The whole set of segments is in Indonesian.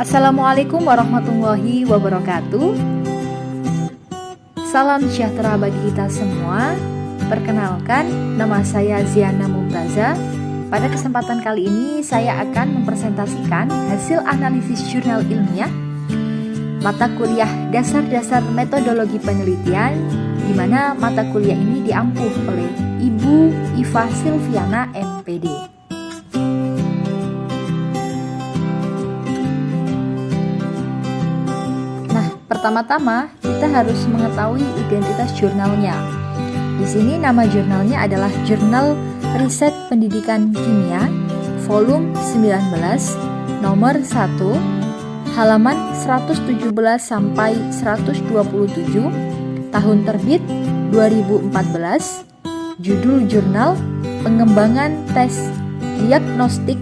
Assalamualaikum warahmatullahi wabarakatuh. Salam sejahtera bagi kita semua. Perkenalkan, nama saya Ziana Mumtaza. Pada kesempatan kali ini saya akan mempresentasikan hasil analisis jurnal ilmiah mata kuliah dasar-dasar metodologi penelitian, di mana mata kuliah ini diampuh oleh Ibu Iva Silviana MPD. Pertama-tama, kita harus mengetahui identitas jurnalnya. Di sini nama jurnalnya adalah Jurnal Riset Pendidikan Kimia, volume 19, nomor 1, halaman 117 sampai 127, tahun terbit 2014, judul jurnal Pengembangan Tes Diagnostik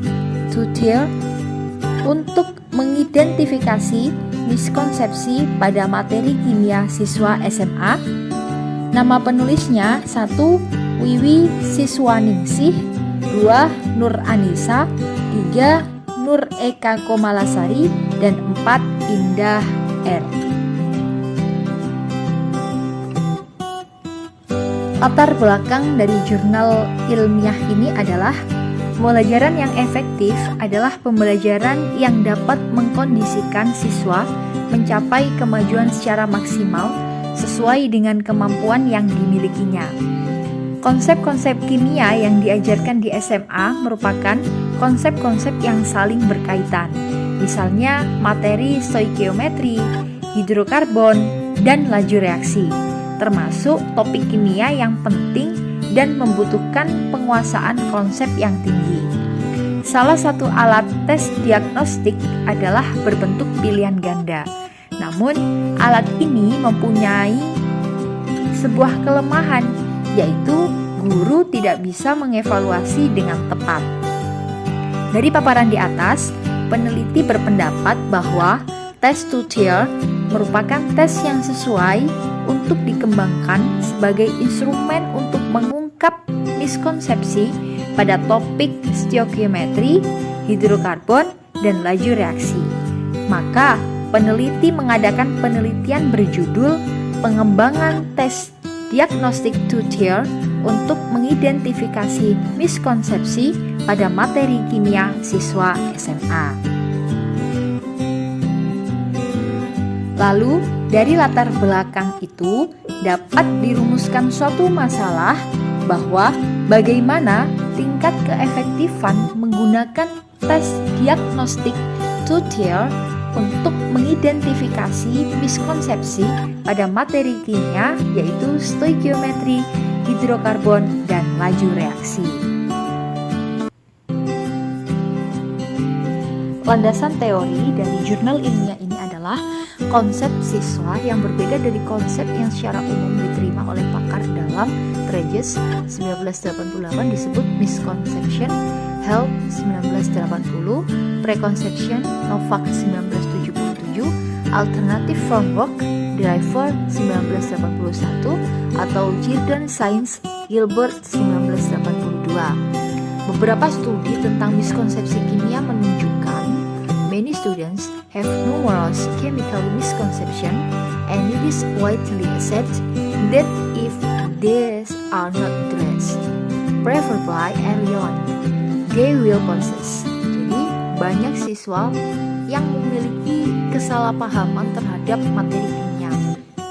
Tutor untuk mengidentifikasi miskonsepsi pada materi kimia siswa SMA. Nama penulisnya 1. Wiwi Siswaningsih, 2. Nur Anissa, 3. Nur Eka Komalasari, dan 4. Indah R. Latar belakang dari jurnal ilmiah ini adalah pembelajaran yang efektif adalah pembelajaran yang dapat mengkondisikan siswa mencapai kemajuan secara maksimal sesuai dengan kemampuan yang dimilikinya. Konsep-konsep kimia yang diajarkan di SMA merupakan konsep-konsep yang saling berkaitan, misalnya materi stoikiometri, hidrokarbon, dan laju reaksi, termasuk topik kimia yang penting dan membutuhkan penguasaan konsep yang tinggi. Salah satu alat tes diagnostik adalah berbentuk pilihan ganda. Namun, alat ini mempunyai sebuah kelemahan, yaitu guru tidak bisa mengevaluasi dengan tepat. Dari paparan di atas, peneliti berpendapat bahwa tes tutor merupakan tes yang sesuai untuk dikembangkan sebagai instrumen untuk mengungkap miskonsepsi pada topik stoikiometri, hidrokarbon, dan laju reaksi. Maka, peneliti mengadakan penelitian berjudul Pengembangan Tes Diagnostik Tutor untuk mengidentifikasi miskonsepsi pada materi kimia siswa SMA. Lalu, dari latar belakang itu dapat dirumuskan suatu masalah bahwa bagaimana tingkat keefektifan menggunakan tes diagnostik tutor untuk mengidentifikasi miskonsepsi pada materi kimia, yaitu stoikiometri, hidrokarbon, dan laju reaksi. Landasan teori dari jurnal ilmiah ini adalah konsep siswa yang berbeda dari konsep yang secara umum diterima oleh pakar dalam Treges 1988 disebut misconception, Held 1980, preconception, Novak 1977, alternative framework, Driver 1981, atau Jerdon Science, Gilbert 1982. Beberapa studi tentang miskonsepsi kimia menunjukkan many students have numerous chemical misconceptions, and it is widely accepted that if these are not addressed, preferably early on, they will persist. Jadi, banyak siswa yang memiliki kesalahpahaman terhadap materi kimia,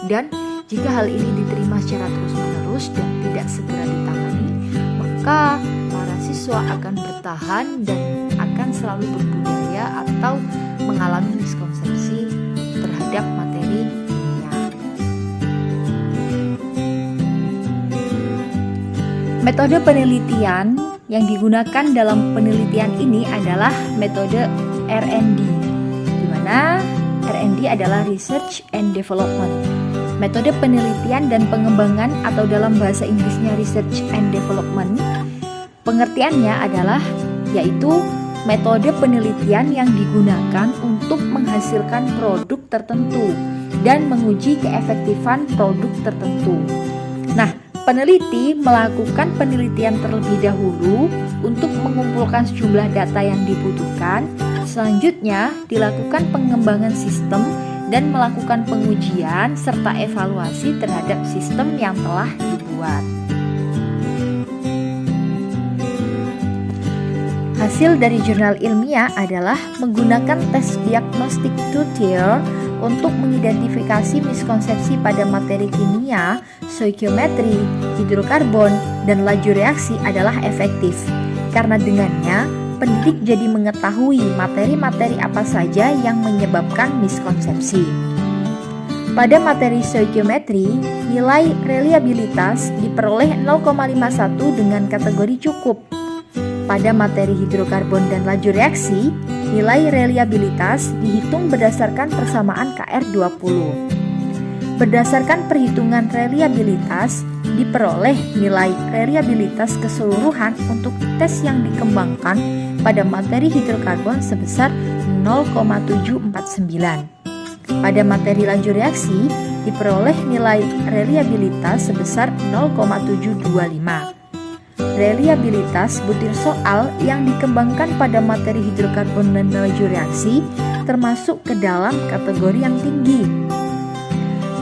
dan jika hal ini diterima secara terus-menerus dan tidak segera ditangani, maka para siswa akan bertahan dan akan selalu berbudaya atau mengalami miskonsepsi terhadap materi kimia. Metode penelitian yang digunakan dalam penelitian ini adalah metode R&D, di mana R&D adalah Research and Development. Metode penelitian dan pengembangan atau dalam bahasa Inggrisnya Research and Development, pengertiannya adalah yaitu metode penelitian yang digunakan untuk menghasilkan produk tertentu dan menguji keefektifan produk tertentu. Nah, peneliti melakukan penelitian terlebih dahulu untuk mengumpulkan sejumlah data yang dibutuhkan Selanjutnya, dilakukan pengembangan sistem dan melakukan pengujian serta evaluasi terhadap sistem yang telah dibuat. Hasil dari jurnal ilmiah adalah menggunakan tes diagnostik two-tier untuk mengidentifikasi miskonsepsi pada materi kimia, stoikiometri, hidrokarbon, dan laju reaksi adalah efektif. Karena dengannya, pendidik jadi mengetahui materi-materi apa saja yang menyebabkan miskonsepsi. Pada materi stoikiometri, nilai reliabilitas diperoleh 0,51 dengan kategori cukup. Pada materi hidrokarbon dan laju reaksi, nilai reliabilitas dihitung berdasarkan persamaan KR20. Berdasarkan perhitungan reliabilitas, diperoleh nilai reliabilitas keseluruhan untuk tes yang dikembangkan pada materi hidrokarbon sebesar 0,749. Pada materi laju reaksi, diperoleh nilai reliabilitas sebesar 0,725. Reliabilitas butir soal yang dikembangkan pada materi hidrokarbon dan laju reaksi termasuk ke dalam kategori yang tinggi.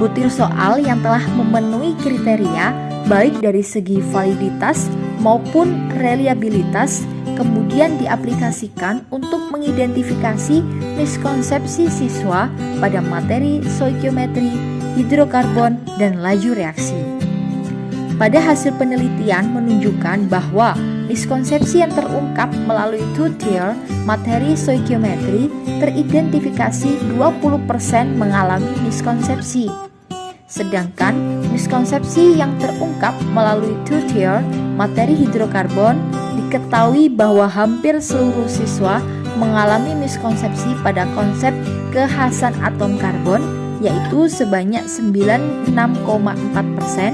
Butir soal yang telah memenuhi kriteria baik dari segi validitas maupun reliabilitas kemudian diaplikasikan untuk mengidentifikasi miskonsepsi siswa pada materi stoikiometri, hidrokarbon, dan laju reaksi. Pada hasil penelitian menunjukkan bahwa miskonsepsi yang terungkap melalui two-tier materi stoikiometri teridentifikasi 20% mengalami miskonsepsi. Sedangkan miskonsepsi yang terungkap melalui two-tier materi hidrokarbon diketahui bahwa hampir seluruh siswa mengalami miskonsepsi pada konsep kekhasan atom karbon, yaitu sebanyak 96,4%,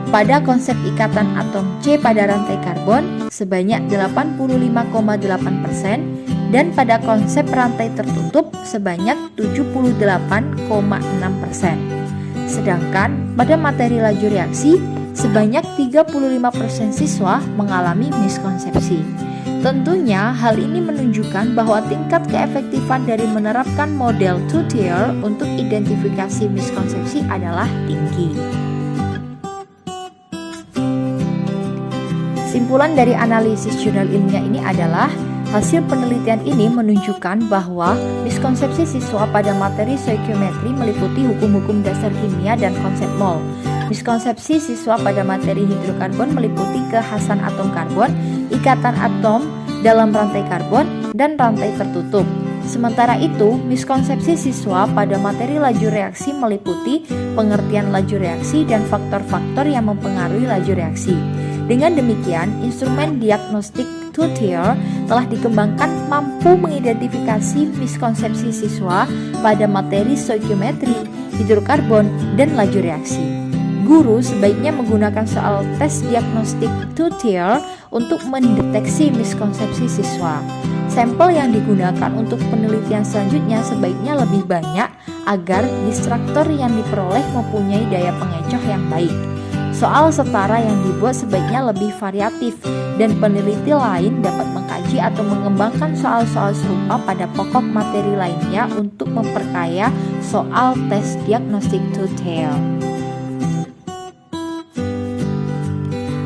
pada konsep ikatan atom C pada rantai karbon sebanyak 85,8%, dan pada konsep rantai tertutup sebanyak 78,6%. Sedangkan pada materi laju reaksi sebanyak 35% siswa mengalami miskonsepsi. Tentunya hal ini menunjukkan bahwa tingkat keefektifan dari menerapkan model two-tier untuk identifikasi miskonsepsi adalah tinggi. Kesimpulan dari analisis jurnal ilmiah ini adalah hasil penelitian ini menunjukkan bahwa miskonsepsi siswa pada materi stoikiometri meliputi hukum-hukum dasar kimia dan konsep mol. Miskonsepsi siswa pada materi hidrokarbon meliputi kekhasan atom karbon, ikatan atom dalam rantai karbon, dan rantai tertutup. Sementara itu, miskonsepsi siswa pada materi laju reaksi meliputi pengertian laju reaksi dan faktor-faktor yang mempengaruhi laju reaksi. Dengan demikian, instrumen diagnostik two-tier telah dikembangkan mampu mengidentifikasi miskonsepsi siswa pada materi stoikiometri, hidrokarbon, dan laju reaksi. Guru sebaiknya menggunakan soal tes diagnostik two-tier untuk mendeteksi miskonsepsi siswa. Sampel yang digunakan untuk penelitian selanjutnya sebaiknya lebih banyak agar distraktor yang diperoleh mempunyai daya pengecoh yang baik. Soal setara yang dibuat sebaiknya lebih variatif dan peneliti lain dapat mengkaji atau mengembangkan soal-soal serupa pada pokok materi lainnya untuk memperkaya soal tes diagnostik two-tier.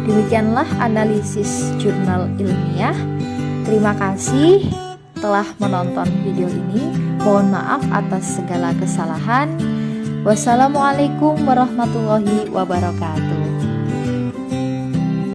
Demikianlah analisis jurnal ilmiah. Terima kasih telah menonton video ini. Mohon maaf atas segala kesalahan. Wassalamualaikum warahmatullahi wabarakatuh.